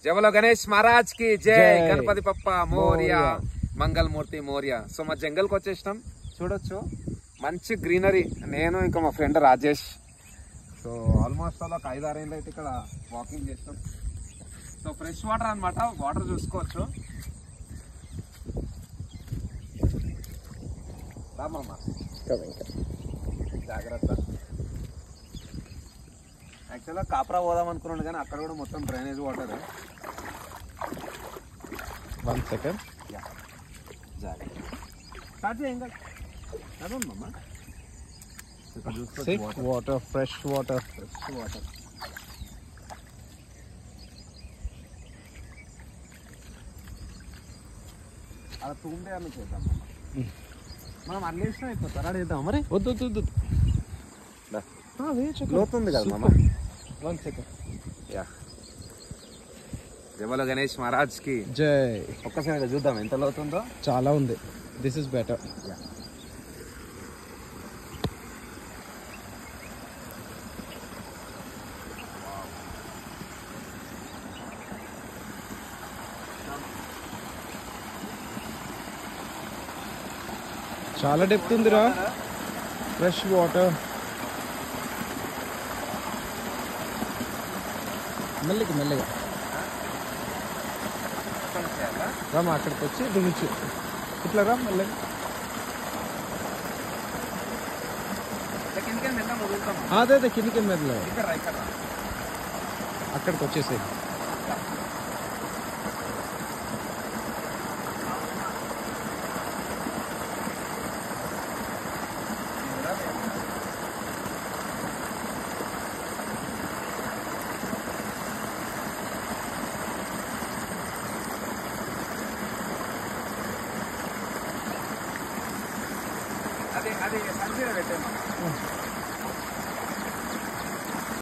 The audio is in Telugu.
జవలో గణేష్ మహారాజ్ కి జై. గణపతి పప్ప మోరియా, మంగళమూర్తి మోరియా. సో మా జంగల్ కి వచ్చేసినాం. చూడొచ్చు మంచి గ్రీనరీ. నేను ఇంకా మా ఫ్రెండ్ రాజేష్. సో ఆల్మోస్ట్ అలా ఒక 5-6 ఏళ్ళు అయితే ఇక్కడ వాకింగ్ చేస్తాం. సో ఫ్రెష్ వాటర్ అనమాట. వాటర్ చూసుకోవచ్చు. రామమ్మ జాగ్రత్త. యాక్చువల్గా కాపరా పోదాం అనుకున్నాను కానీ అక్కడ కూడా మొత్తం డ్రైనేజ్ వాటర్. 1 second. జాగ్రత్త. స్టార్ట్ చేయండి అదమ్మా. ఇక్కడ చూసుకోవచ్చు వాటర్, ఫ్రెష్ వాటర్. అలా తూండే అని చేద్దాం. మనం అల్లేసినా అయిపోతుంది. తరాడు చేద్దాం మరి. వద్దు లోతుంది కదా మామ. 1 second. యా. జవలో గణేష్ మహారాజ్ కి జై. ఒక్కసారిగా చూద్దాం ఎంత లోతుందో. చాలా ఉంది. This is better. చాలా డెప్త్ ఉందిరా. Fresh water. మెల్లగా రామా. అక్కడికి వచ్చి దిగుచ్చు. ఇట్లా రా మెల్లగా. అదే కిందికి మెల్లగా అక్కడికి వచ్చేసేది. అది సంచీలో పెట్టాను.